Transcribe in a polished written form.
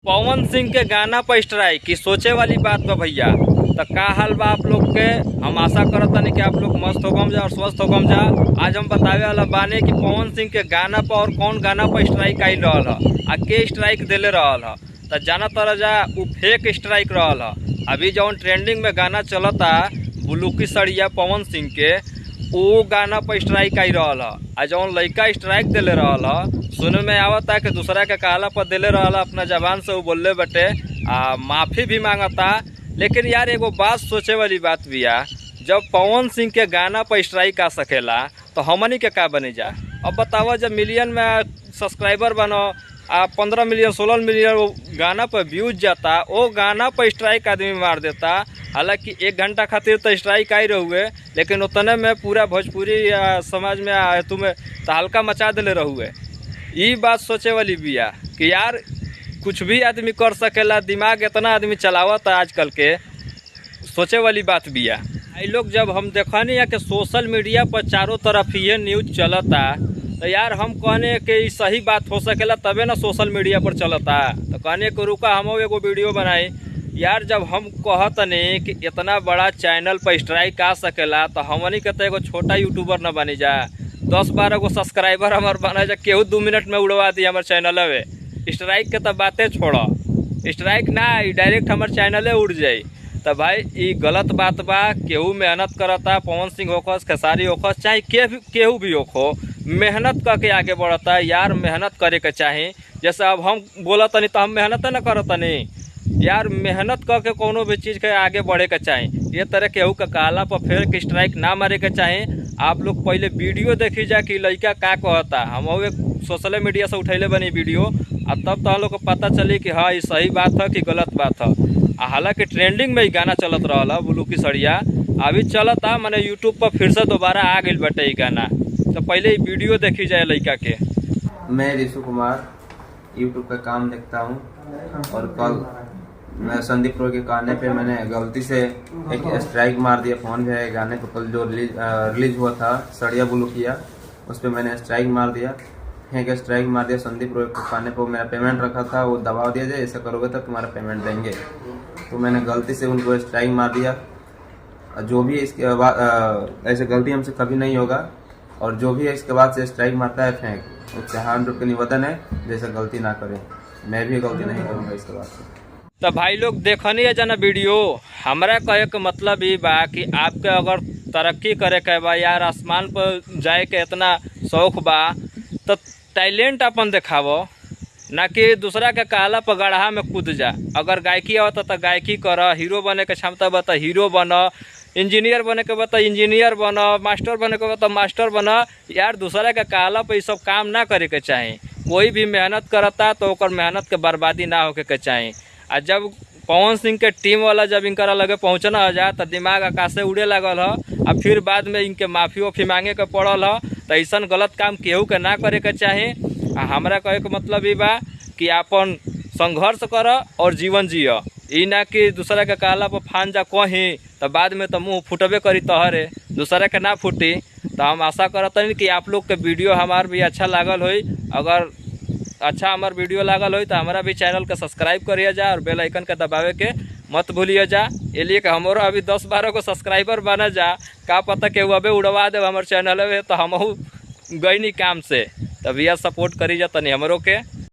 पवन सिंह के गाना पर स्ट्राइक की सोचे वाली बात बा भैया। तो का हाल बा आप लोग के। हम आशा करत तानी कि आप लोग मस्त होगम जा और स्वस्थ होगम जा। आज हम बतावे वाला बाने कि पवन सिंह के गाना पर और कौन गाना पर स्ट्राइक आई रहल ह आ के स्ट्राइक देले रहल ह। तो जाना तरह जा उ फेक स्ट्राइक रहल ह। अभी जौन ट्रेंडिंग में गाना चलता बुलुकी सड़िया पवन सिंह के, वो गाना पर स्ट्राइक आई रहल ह। आ जौन लड़का स्ट्राइक देले रहल ह सुने में आवता कि दूसरा के कहला पर देले रहल, अपना जबान से वो बोलले बटे आ माफी भी मांगता। लेकिन यार एगो बात सोचे वाली बात बिया, जब पवन सिंह के गाना पर स्ट्राइक आ सकेला तो हमनी के का बने जा। अब बतावा, जब मिलियन में सब्सक्राइबर बनो आ 15 मिलियन 16 मिलियन वो गाना पर व्यूज जाता, वो गाना पर स्ट्राइक आदमी मार देता। हालांकि 1 घंटा खातिर तो स्ट्राइक आई रहुए, लेकिन उतने में पूरा भोजपुरी समाज में तुम्हें तहलका मचा दिले रहुए। ये बात सोचे वाली बिया कि यार कुछ भी आदमी कर सकेला, दिमाग इतना आदमी चलावता आजकल के, सोचे वाली बात बिया। आई लोग जब हम देखनी है कि सोशल मीडिया पर चारों तरफ ये न्यूज चलता, तो यार हम कहने कि सही बात हो सकेला तबे ना सोशल मीडिया पर चलता। तो कहने को रुका हम एगो वीडियो बनाई। यार जब हम कहतनी कि इतना बड़ा चैनल पर स्ट्राइक आ सकेला, तो हमनी के तो एगो छोटा यूट्यूबर न बनी जा। 10-12 गो सब्सक्राइबर हमार बना जा, केहू 2 मिनट में उड़वा दी हमारे चैनल में। स्ट्राइक के तो बातें छोड़ो, स्ट्राइक ना डायरेक्ट हमारे चैनले उड़ जाई। तो भाई ये गलत बात बा। केहू मेहनत करता, पवन सिंह होखस, खेसारी होखस, चाहे केहू भी होखो, मेहनत करके आगे बढ़ता। यार मेहनत करे के चाही। जैसे अब हम बोलतनी तो हम मेहनत न करतनी। यार मेहनत करके कोनो भी चीज़ के आगे बढ़े के चाही। ये तरह केहू का कहला पर फेर स्ट्राइक ना मारे के चाही। आप लोग पहले वीडियो देखी जा कि लड़का का कहता। हम सोशल मीडिया से उठैले बनी वीडियो, अब तब तो हम लोग को पता चली कि हाँ ये सही बात है कि गलत बात है। हालांकि ट्रेंडिंग में ही गाना चलत रहा बुलुकी सड़िया, अभी चलता मैंने यूट्यूब पर फिर से दोबारा आ गई बटे ये गाना। तो पहले ही वीडियो देखी जाए लड़का के। मैं ऋषु कुमार यूट्यूब का काम देखता हूँ, और कल मैं संदीप रोय के गाने पे मैंने गलती से एक स्ट्राइक मार दिया। फोन पे गाने को कल जो रिलीज हुआ था सड़िया बुलुकिया, उस पर मैंने स्ट्राइक मार दिया। फेंक स्ट्राइक मार दिया संदीप रोय के गाने पर। मेरा पेमेंट रखा था, वो दबा दिया जाए, ऐसा करोगे तो तुम्हारा पेमेंट देंगे। तो मैंने गलती से उनको स्ट्राइक मार दिया। जो भी इसके बाद ऐसे गलती हमसे कभी नहीं होगा, और जो भी इसके बाद से स्ट्राइक मारता है फेंक, उससे हाथ रुक के निवेदन है जैसे गलती ना करे। मैं भी गलती नहीं करूँगा इसके बाद से। तो भाई लोग देखनी है जना वीडियो। हमारा कहे के मतलब ये बा कि आपके अगर तरक्की करे के बा, यार आसमान पर जाए के इतना शौक बा, तो टैलेंट अपन दिखावो, ना कि दूसरा के कहला पर गढ़ा में कूद जा। अगर गायकी आवता तो गायकी कर, हीरो बने के क्षमता बता हीरो बन, इंजीनियर बने के बता इंजीनियर बन, मास्टर बने के बता मास्टर बन। यार दूसरा के कहला पर ये सब काम ना करे के चाही। कोई भी मेहनत करता तो ओकर मेहनत के बर्बादी ना होके के चाही। आ जब पवन सिंह के टीम वाला जब इनकरा लगे पहुँचना हो जा, तो दिमाग आकाशे उड़े लगल ह। आ फिर बाद में इनके माफ़ी वाफ़ी मांगे के पड़ल ह। तो ऐसा गलत काम केहू के ना करे के चाही। आ हमरा कहे के मतलब ये बा कि अपन संघर्ष कर और जीवन जिय। ई ना कि दूसरा के कहला पर फान जा कहीं, तो बाद में तो मुँह फुटबे करी तहरे, दूसरा के ना फूटी। तो हम आशा करतनी कि आप लोग के वीडियो हमार भी अच्छा लागल होई। अगर अच्छा हमार वीडियो लागल हो तो हमारा भी चैनल का सब्सक्राइब करिए जा, और बेल आइकन का दबावे के मत भूलिए जा। ये लिए कि हमारा अभी 10-12 को सब्सक्राइबर बना जा, का पता कि वो अबे उड़वा दे हमारे चैनल में, तो हम गई नहीं काम से। तब यह सपोर्ट करी जा तनी हमरों के।